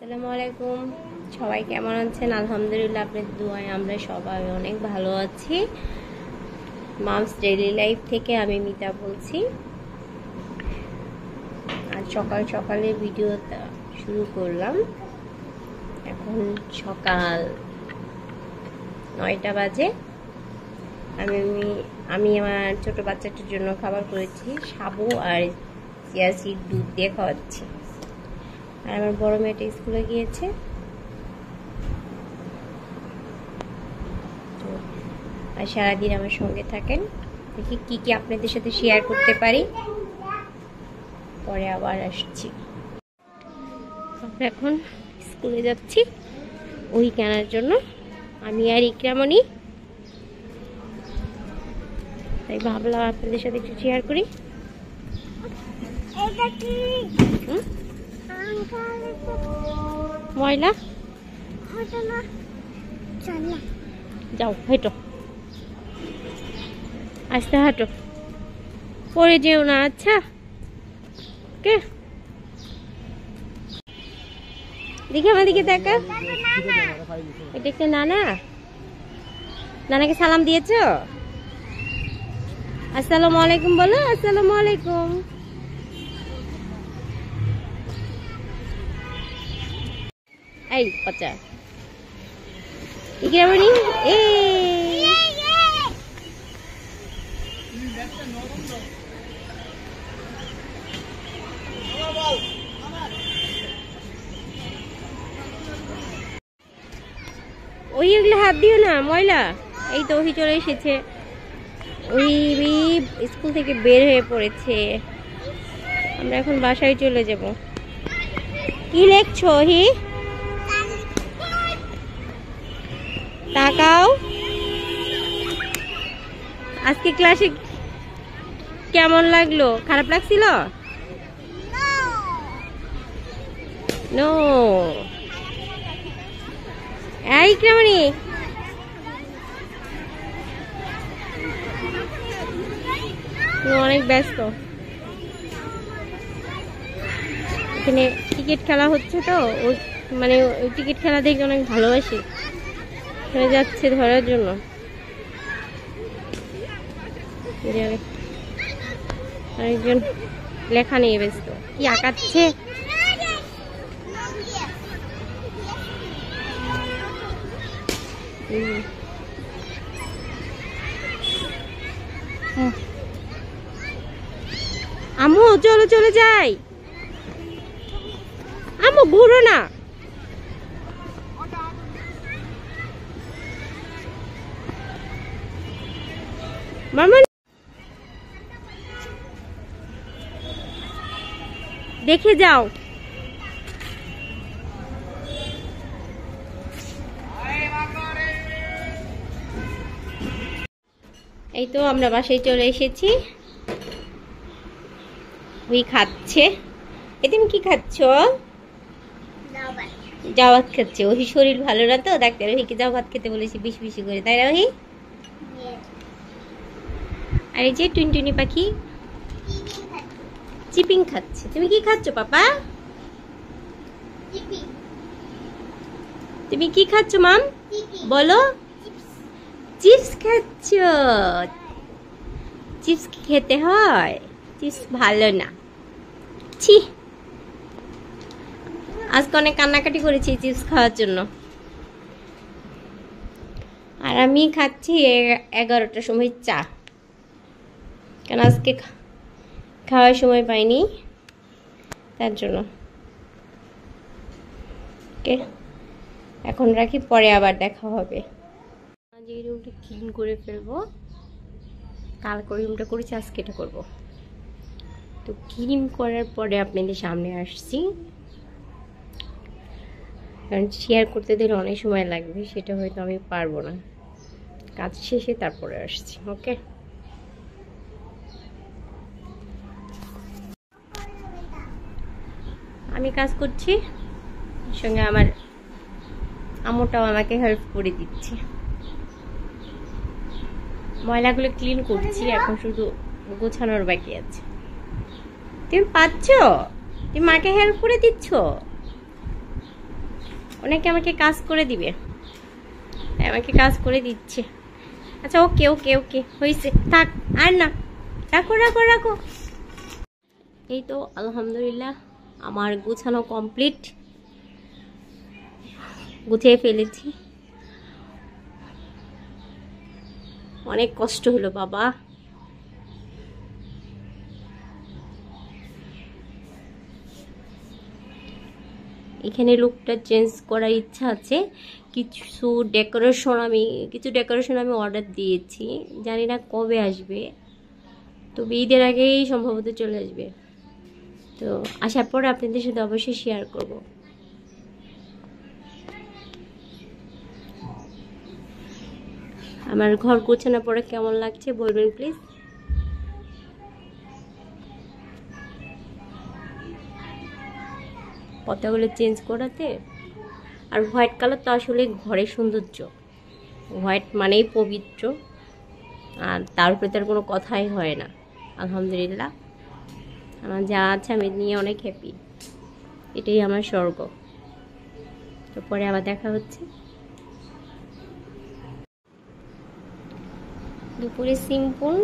আসসালামু আলাইকুম, সবাই কেমন আছেন? আলহামদুলিল্লাহ, আপনাদের দোয়ায় আমরা সবাই অনেক ভালো আছি। মামস ডেইলি লাইফ থেকে আমি মিতা বলছি। আজ সকাল সকালে ভিডিওটা শুরু করলাম। এখন সকাল 9টা বাজে। আমি আমার ছোট বাচ্চাটার জন্য খাবার করেছি, সাবু আর চিয়া সিড দুধ দিয়ে খাওয়াচ্ছি। আর আমার বড় মেয়েটা স্কুলে গিয়েছে। আর সারাদিন আমার সঙ্গে থাকেন, দেখি কি কি আপনাদের সাথে শেয়ার করতে পারি। পরে আবার আসছি। আমরা এখন স্কুলে যাচ্ছি ওই কেনার জন্য, আমি আর ইকরামণি। তাই ভাবলাম আপনাদের সাথে একটু শেয়ার করি। ময়লা যাও, হেঁটো, আস্তে হাঁটো, পরে যেও না। আচ্ছা, কে দেখি আমার দিকে দেখা। এটা একটা নানা। নানাকে সালাম দিয়েছো? আসসালামু আলাইকুম বলো। আসসালামু আলাইকুম। এই বাচ্চা ইকরামণি, ওইগুলো হাত দিও না, ময়লা। এই তো ওহি চলে এসেছে। ওই স্কুল থেকে বের হয়ে পড়েছে। আমরা এখন বাসায় চলে যাব। কি লেখছো ওহি? তাকাও। আজকে ক্লাসে কেমন লাগলো? খারাপ লাগছিল? নো। এই ইকরামণি, অনেক ব্যস্ত। এখানে ক্রিকেট খেলা হচ্ছে তো, মানে ওই ক্রিকেট খেলা দেখে অনেক ভালোবাসি। হয়ে যাচ্ছে ধরার জন্য। আরেকজন লেখা নিয়ে ব্যস্ত। কি আঁকাচ্ছে? আম্মু চলো চলে যাই। আম্মু ঘুরো না। মামা দেখে যাও। এই তো আমরা বাসায় চলে এসেছি। ওই খাচ্ছে। তুমি কি খাচ্ছ? জাওয়াত খাচ্ছে। ওই শরীর ভালো না তো, ডাক্তার ওইকে জাওয়াত খেতে বলেছি বেশি বেশি করে, তাই না ওই? আর এই যে টুনটুনি পাখি চিপিং খাচ্ছে। তুমি কি খাচ্ছ পাপা? তুমি কি খাচ্ছ মাম? বলো। চিপস খাচ্ছ? চিপস কি খেতে হয়? চিপস ভালো না। ছি, আজকে অনেক কান্নাকাটি করেছি চিপস খাওয়ার জন্য। আর আমি খাচ্ছি 11টার সময় চা, কেন আজকে খাওয়ার সময় পাইনি, তার জন্য। ওকে, এখন রাখি, পরে আবার দেখা হবে। আজ এই রুমটা ক্লিন করে ফেলবো। কালকে রুমটা করেছি, আজকে এটা করবো। তো ক্লিন করার পরে আপনাদের সামনে আসছি, কারণ শেয়ার করতে দিলে অনেক সময় লাগবে, সেটা হয়তো আমি পারবো না। কাজ শেষে তারপরে আসছি। ওকে, আমি কাজ করছি, সঙ্গে আমার আম্মুটাও আমাকে হেল্প করে দিচ্ছে। ময়লাগুলো ক্লিন করছি, এখন শুধু গোছানোর বাকি আছে। তুমি পাচ্ছ? তুমি মাকে হেল্প করে দিচ্ছ? অনেকে আমাকে কাজ করে দিবে, আমাকে কাজ করে দিচ্ছে। আচ্ছা ওকে ওকে ওকে হয়েছে, থাক আর না, রাখো রাখো রাখো। এই তো আলহামদুলিল্লাহ আমার গুছানো কমপ্লিট, গুছিয়ে ফেলেছি। অনেক কষ্ট হলো বাবা। এখানে লুকটা চেঞ্জ করার ইচ্ছা আছে। কিছু ডেকোরেশন আমি অর্ডার দিয়েছি, জানি না কবে আসবে, তবে ঈদের আগেই সম্ভবত চলে আসবে। তো আসার পর আপনাদের সাথে অবশ্যই শেয়ার করব। আমার ঘর গোছানোর পরে কেমন লাগছে বলবেন প্লিজ। পর্দাগুলো চেঞ্জ করাতে, আর হোয়াইট কালার তো আসলে ঘরের সৌন্দর্য, হোয়াইট মানেই পবিত্র, আর তার উপরে তার কোনো কথাই হয় না। আলহামদুলিল্লাহ আমার যা আছে আমি নিয়ে অনেক হ্যাপি, এটাই আমার স্বর্গ। তো পরে আবার দেখা হচ্ছে। দুপুরে সিম্পল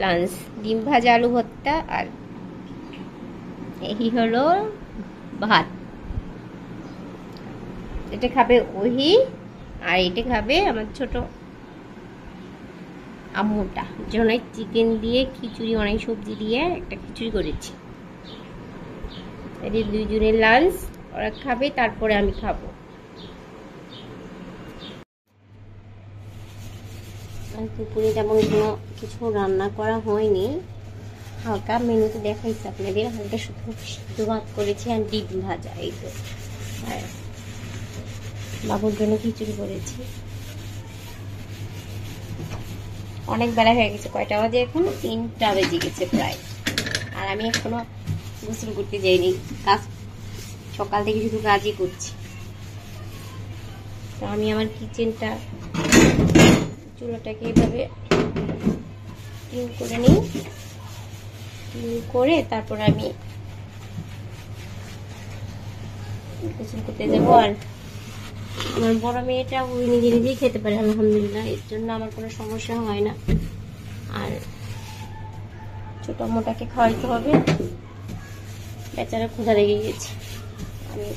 লাঞ্চ, ডিম ভাজা, আলু ভর্তা, আর এই হলো ভাত। এটা খাবে ওহি, আর এটা খাবে আমার ছোট আম্মুটা। জন্য চিকেন দিয়ে খিচুড়ি, অনেক সবজি দিয়ে একটা খিচুড়ি করেছি। এদের দুইজনের লাঞ্চ, ওরা খাবে তারপরে আমি খাবো। দুপুরে তেমন কোনো কিছু রান্না করা হয়নি, হালকা মেনুতে দেখাইছি আপনাদের, হালকা শুধু ভাত করেছি আর ডিম ভাজা, এই তো। আর বাবুর জন্য খিচুড়ি করেছি। অনেক বেলা হয়ে গেছে, কয়টা বাজে এখন? 3টা বেজে গেছে প্রায়। আর আমি এখনো গোসল করতে যাইনি, কাজ সকাল থেকে শুধু কাজই করছি। তো আমি আমার কিচেনটা, চুলাটাকে এইভাবে ক্লিন করে নিই, ক্লিন করে তারপর আমি গোসল করতে যাবো। আর আমার বড় মেয়েটা ওই নিজে নিজেই খেতে পারে আলহামদুলিল্লাহ, এর জন্য আমার কোনো সমস্যা হয় না। আর ছোট মোটাকে খাওয়াইতে হবে, বেচারা ক্ষুধা লেগে গেছে। আমি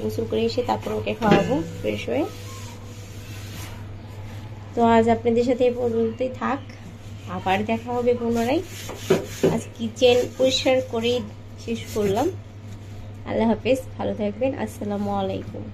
গোসল করে এসে তারপর ওকে খাওয়াবো ফ্রেশ হয়ে। তো আজ আপনাদের সাথে এই পর্যন্তই থাক, আবার দেখা হবে পুনরায়। আজ কিচেন পরিষ্কার করেই শেষ করলাম। আল্লাহ হাফেজ, ভালো থাকবেন, আসসালামু আলাইকুম।